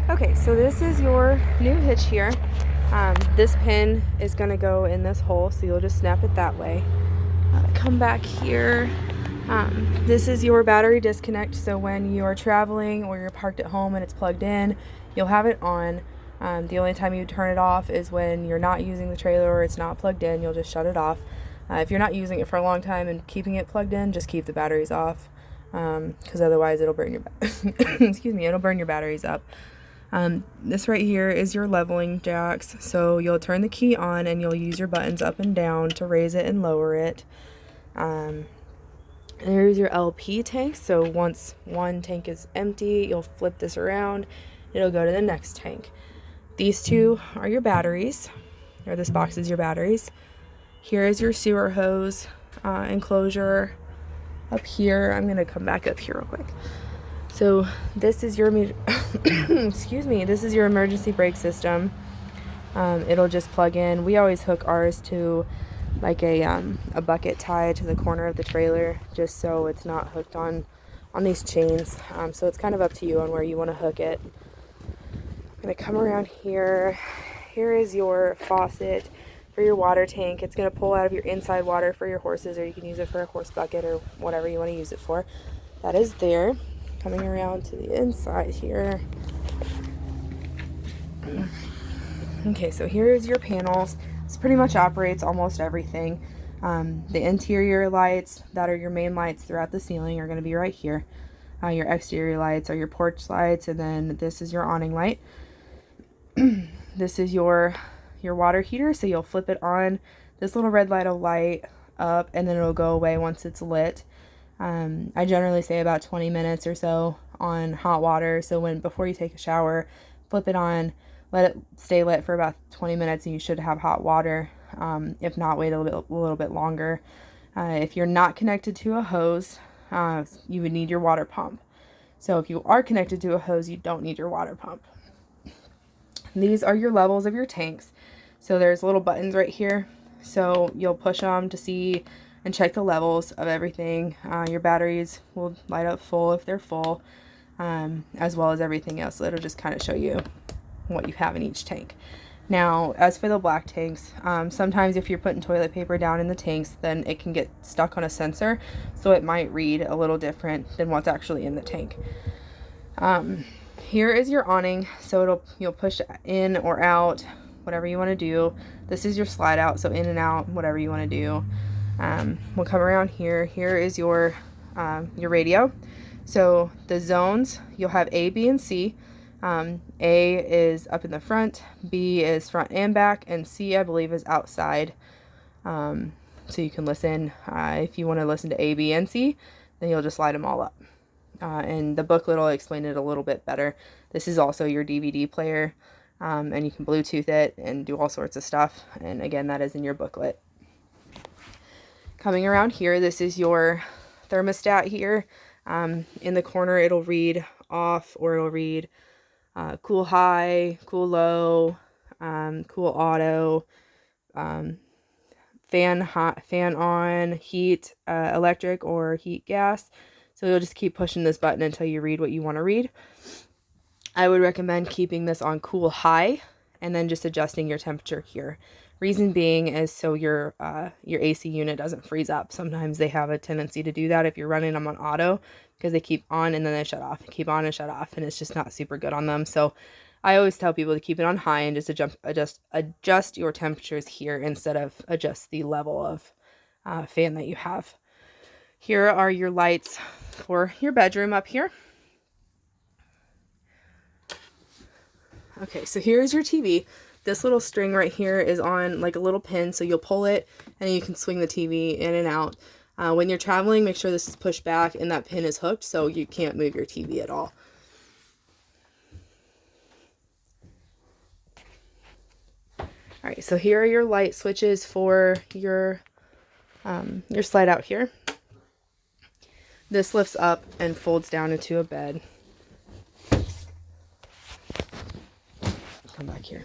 Okay, so this is your new hitch here. This pin is going to go in this hole, so you'll just snap it that way. Come back here. This is your battery disconnect, so when you're traveling or you're parked at home and it's plugged in, you'll have it on. The only time you turn it off is when you're not using the trailer or it's not plugged in. You'll just shut it off. If you're not using it for a long time and keeping it plugged in, just keep the batteries off, because otherwise it'll burn your excuse me, it'll burn your batteries up. This right here is your leveling jacks, so you'll turn the key on and you'll use your buttons up and down to raise it and lower it. There's your LP tank, so once one tank is empty, you'll flip this around, it'll go to the next tank. These two are your batteries, or this box is your batteries. Here is your sewer hose enclosure up here. I'm going to come back up here real quick. So this is your excuse me, this is your emergency brake system. It'll just plug in. We always hook ours to like a bucket tied to the corner of the trailer, just so it's not hooked on these chains. So it's kind of up to you on where you want to hook it. I'm going to come around here. Here is your faucet for your water tank. It's going to pull out of your inside water for your horses, or you can use it for a horse bucket or whatever you want to use it for. That is there. Coming around to the inside here. Okay, so here's your panels. This pretty much operates almost everything. The interior lights that are your main lights throughout the ceiling are going to be right here. Your exterior lights are your porch lights, and then this is your awning light. This is your water heater, so you'll flip it on. This little red light will light up, and then it'll go away once it's lit. I generally say about 20 minutes or so on hot water. So before you take a shower, flip it on, let it stay lit for about 20 minutes, and you should have hot water. If not, wait a little bit longer. If you're not connected to a hose, you would need your water pump. So if you are connected to a hose, you don't need your water pump. These are your levels of your tanks. So there's little buttons right here. So you'll push them to see and check the levels of everything. Your batteries will light up full if they're full, as well as everything else. So it'll just kind of show you what you have in each tank. Now, as for the black tanks, sometimes if you're putting toilet paper down in the tanks, then it can get stuck on a sensor, so it might read a little different than what's actually in the tank. Here is your awning, so you'll push in or out, whatever you want to do. This is your slide out, so in and out, whatever you want to do. We'll come around here. Here is your radio. So the zones, you'll have A, B, and C. A is up in the front, B is front and back, and C, I believe, is outside. So you can listen. If you want to listen to A, B, and C, then you'll just slide them all up. And the booklet will explain it a little bit better. This is also your DVD player, and you can Bluetooth it and do all sorts of stuff. And again, that is in your booklet. Coming around here, this is your thermostat here. In the corner, it'll read off, or it'll read cool high, cool low, cool auto, fan on, heat, electric, or heat gas. So you'll just keep pushing this button until you read what you want to read. I would recommend keeping this on cool high and then just adjusting your temperature here. Reason being is so your AC unit doesn't freeze up. Sometimes they have a tendency to do that if you're running them on auto, because they keep on and then they shut off, keep on and shut off, and it's just not super good on them. So I always tell people to keep it on high and just adjust your temperatures here instead of adjust the level of fan that you have. Here are your lights for your bedroom up here. Okay, so here's your TV. This little string right here is on like a little pin, so you'll pull it and you can swing the TV in and out. When you're traveling, make sure this is pushed back and that pin is hooked so you can't move your TV at all. Alright, so here are your light switches for your slide out here. This lifts up and folds down into a bed. Come back here.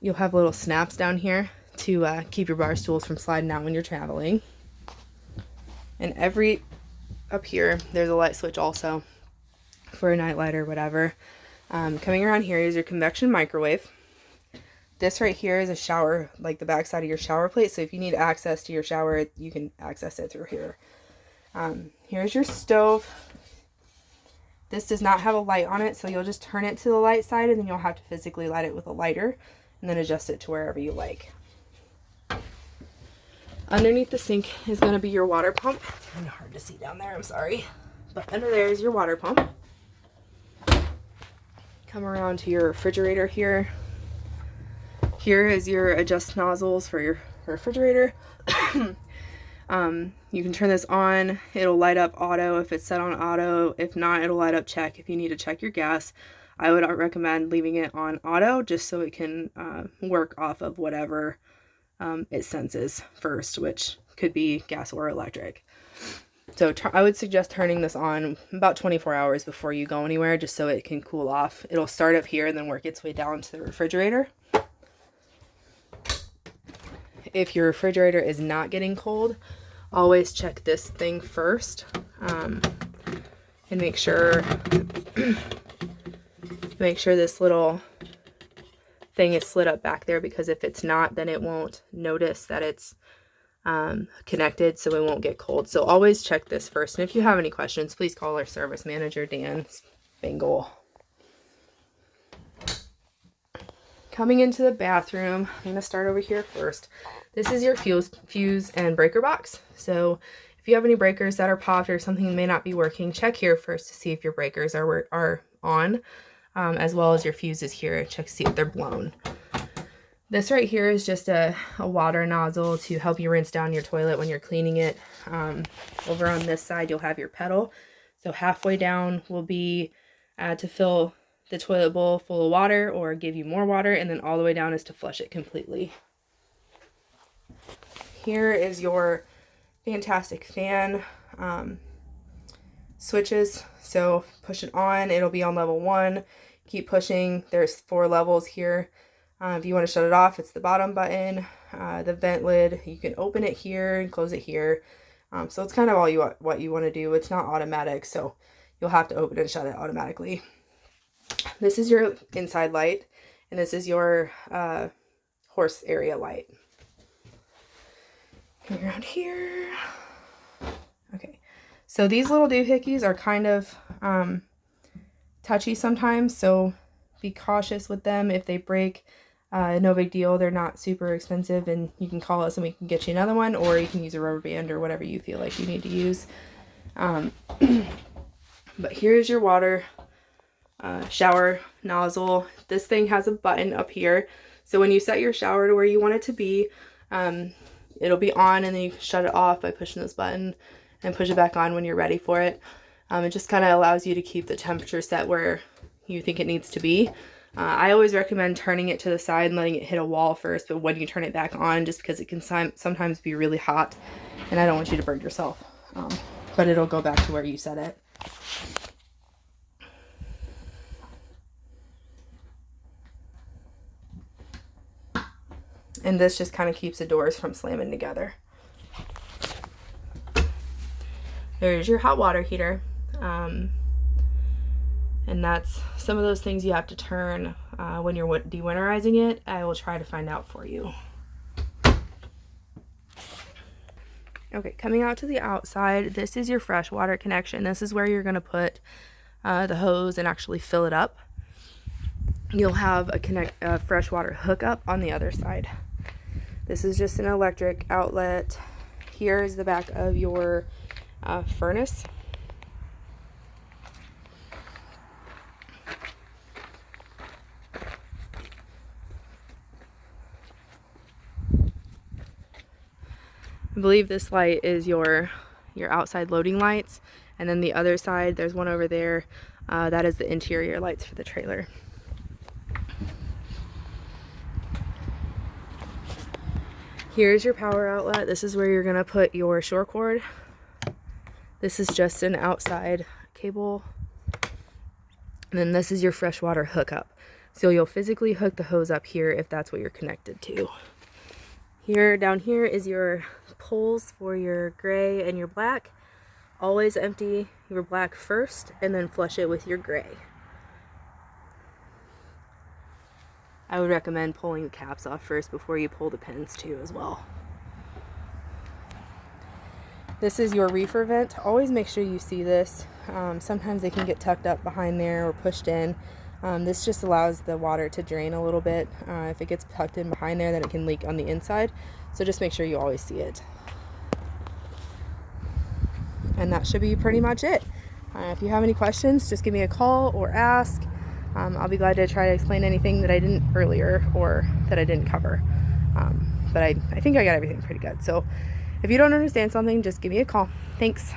You'll have little snaps down here to keep your bar stools from sliding out when you're traveling. And up here, there's a light switch also for a night light or whatever. Coming around here is your convection microwave. This right here is a shower, like the back side of your shower plate. So if you need access to your shower, you can access it through here. Here's your stove. This does not have a light on it, so you'll just turn it to the light side, and then you'll have to physically light it with a lighter and then adjust it to wherever you like. Underneath the sink is going to be your water pump. It's kind of hard to see down there, I'm sorry. But under there is your water pump. Come around to your refrigerator here. Here is your adjust nozzles for your refrigerator. You can turn this on. It'll light up auto if it's set on auto. If not, it'll light up check if you need to check your gas. I would recommend leaving it on auto just so it can work off of whatever it senses first, which could be gas or electric. So I would suggest turning this on about 24 hours before you go anywhere, just so it can cool off. It'll start up here and then work its way down to the refrigerator. If your refrigerator is not getting cold, always check this thing first, and make sure this little thing is slid up back there, because if it's not, then it won't notice that it's connected, so it won't get cold. So always check this first. And if you have any questions, please call our service manager, Dan Spangle. Coming into the bathroom, I'm going to start over here first. This is your fuse and breaker box. So if you have any breakers that are popped or something may not be working, check here first to see if your breakers are on, as well as your fuses here. Check to see if they're blown. This right here is just a water nozzle to help you rinse down your toilet when you're cleaning it. Over on this side, you'll have your pedal. So halfway down will be to fill the toilet bowl full of water or give you more water, and then all the way down is to flush it completely. Here is your fantastic fan switches. So push it on, it'll be on level 1. Keep pushing. There's 4 levels here. If you want to shut it off, it's the bottom button. The vent lid, you can open it here and close it here. So it's kind of all what you want to do. It's not automatic, so you'll have to open and shut it automatically. This is your inside light, and this is your horse area light. Come around here. Okay, so these little doohickeys are kind of touchy sometimes, so be cautious with them. If they break, no big deal. They're not super expensive, and you can call us and we can get you another one, or you can use a rubber band or whatever you feel like you need to use. But here's your water shower nozzle. This thing has a button up here, so when you set your shower to where you want it to be, it'll be on, and then you can shut it off by pushing this button and push it back on when you're ready for it. It just kind of allows you to keep the temperature set where you think it needs to be. I always recommend turning it to the side and letting it hit a wall first, but when you turn it back on, just because it can sometimes be really hot, and I don't want you to burn yourself. But it'll go back to where you set it. And this just kind of keeps the doors from slamming together. There's your hot water heater. And that's some of those things you have to turn when you're dewinterizing it. I will try to find out for you. Okay, coming out to the outside, this is your freshwater connection. This is where you're going to put the hose and actually fill it up. You'll have a freshwater hookup on the other side. This is just an electric outlet. Here is the back of your furnace. I believe this light is your outside loading lights, and then the other side, there's one over there, that is the interior lights for the trailer. Here's your power outlet. This is where you're gonna put your shore cord. This is just an outside cable. And then this is your freshwater hookup. So you'll physically hook the hose up here if that's what you're connected to. Down here is your poles for your gray and your black. Always empty your black first and then flush it with your gray. I would recommend pulling the caps off first before you pull the pins too as well. This is your reefer vent. Always make sure you see this. Sometimes they can get tucked up behind there or pushed in. This just allows the water to drain a little bit. If it gets tucked in behind there, then it can leak on the inside. So just make sure you always see it. And that should be pretty much it. If you have any questions, just give me a call or ask. I'll be glad to try to explain anything that I didn't earlier or that I didn't cover. But I think I got everything pretty good. So if you don't understand something, just give me a call. Thanks.